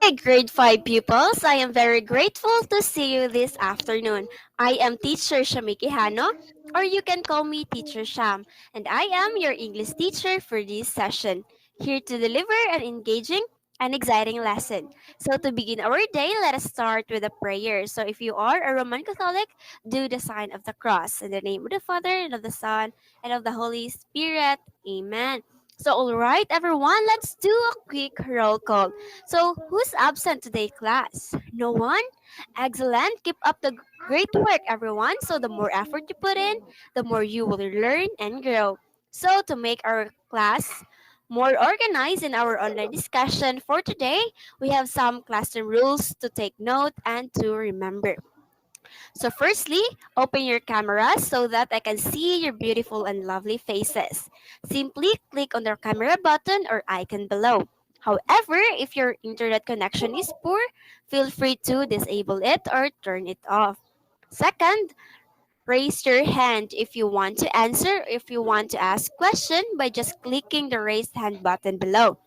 Hey, grade 5 pupils, I am very grateful to see you this afternoon. I am teacher Shamiki Hano, or you can call me Teacher Sham, and I am your English teacher for this session, here to deliver an engaging and exciting lesson. So to begin our day, let us start with a prayer. So if you are a Roman Catholic, do the sign of the cross. In the name of the Father, and of the Son, and of the Holy Spirit. Amen. So alright everyone, let's do a quick roll call. So, who's absent today, class? No one? Excellent. Keep up the great work, everyone. So, the more effort you put in, the more you will learn and grow. So, to make our class more organized in our online discussion for today, we have some classroom rules to take note and to remember. So, firstly, open your camera so that I can see your beautiful and lovely faces. Simply click on the camera button or icon below. However, if your internet connection is poor, feel free to disable it or turn it off. Second, raise your hand if you want to answer, if you want to ask question by just clicking the raise hand button below.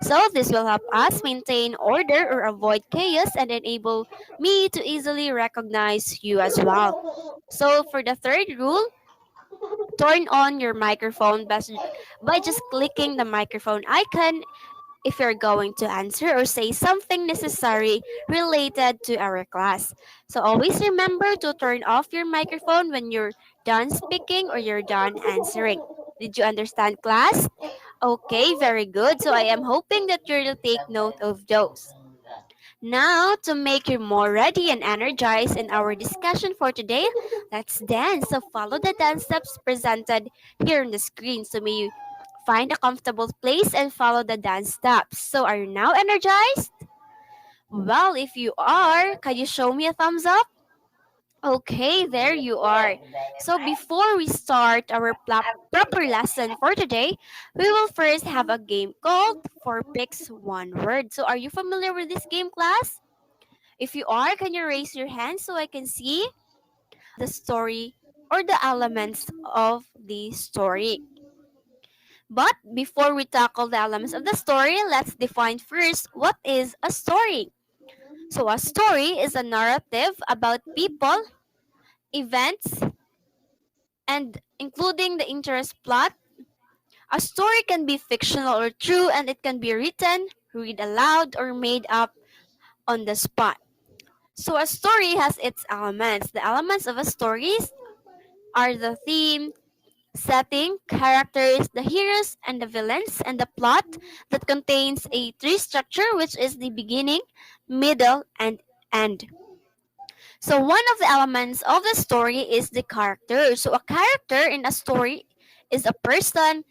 So this will help us maintain order or avoid chaos and enable me to easily recognize you as well. So for the third rule, turn on your microphone by just clicking the microphone icon if you're going to answer or say something necessary related to our class. So always remember to turn off your microphone when you're done speaking or you're done answering. Did you understand, class? Okay, very good. So I am hoping that you'll take note of those. Now, to make you more ready and energized in our discussion for today, let's dance. So follow the dance steps presented here on the screen. So may you find a comfortable place and follow the dance steps. So are you now energized? Well, if you are, can you show me a thumbs up? Okay, there you are. So before we start our proper lesson for today, we will first have a game called Four Picks One Word. So are you familiar with this game, class? If you are, can you raise your hand so I can see the story or the elements of the story? But before we tackle the elements of the story, let's define first what is a story. So a story is a narrative about people, events, and including the interest plot. A story can be fictional or true and it can be written, read aloud, or made up on the spot. So a story has its elements. The elements of a story are the theme, setting, characters, the heroes and the villains, and the plot that contains a three structure which is the beginning, middle, and end. So one of the elements of the story is the character. So a character in a story is a person,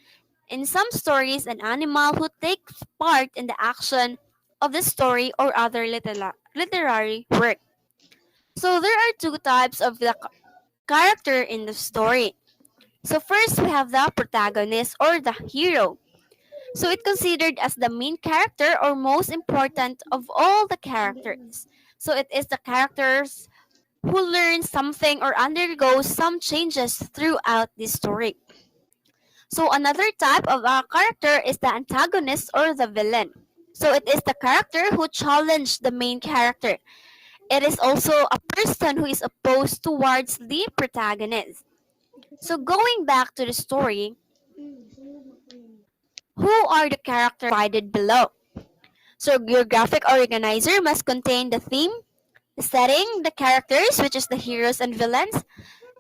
in some stories an animal who takes part in the action of the story or other literary work. So there are two types of the character in the story. So first we have the protagonist or the hero. So it's considered as the main character or most important of all the characters. So it is the characters who learn something or undergo some changes throughout the story. So another type of a character is the antagonist or the villain. So it is the character who challenged the main character. It is also a person who is opposed towards the protagonist. So going back to the story, who are the characters provided below? So your graphic organizer must contain the theme, the setting, the characters, which is the heroes and villains,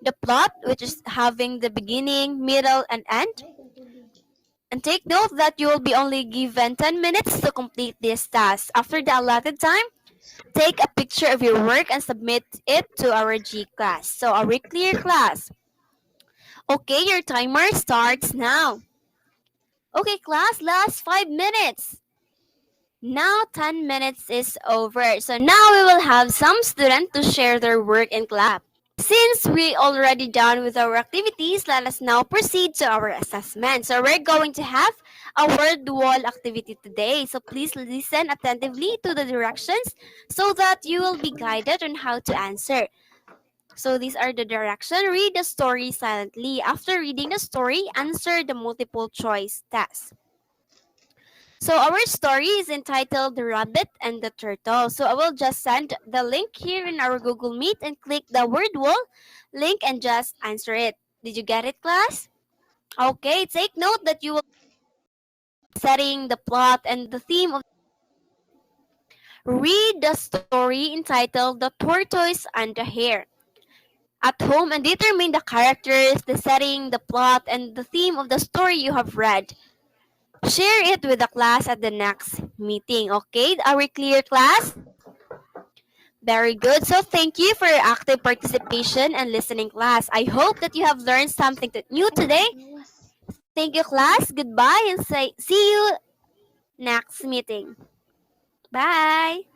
the plot, which is having the beginning, middle, and end. And take note that you will be only given 10 minutes to complete this task. After the allotted time, take a picture of your work and submit it to our G class. So are we clear, class? Okay, your timer starts now. Okay, class, last 5 minutes. Now 10 minutes is over. So now we will have some students to share their work in class. Since we already done with our activities, let us now proceed to our assessment. So we're going to have a word wall activity today. So please listen attentively to the directions so that you will be guided on how to answer. So these are the directions. Read the story silently. After reading the story, answer the multiple choice test. So our story is entitled The Rabbit and the Turtle. So I will just send the link here in our Google Meet and click the word wall link and just answer it. Did you get it, class? Okay, take note that you will setting the plot and the theme of read the story entitled The Tortoise and the Hare at home and determine the characters, the setting, the plot, and the theme of the story you have read. Share it with the class at the next meeting. Okay, are we clear, class? Very good. So thank you for your active participation and listening, class. I hope that you have learned something new today. Thank you, class. Goodbye and say see you next meeting. Bye.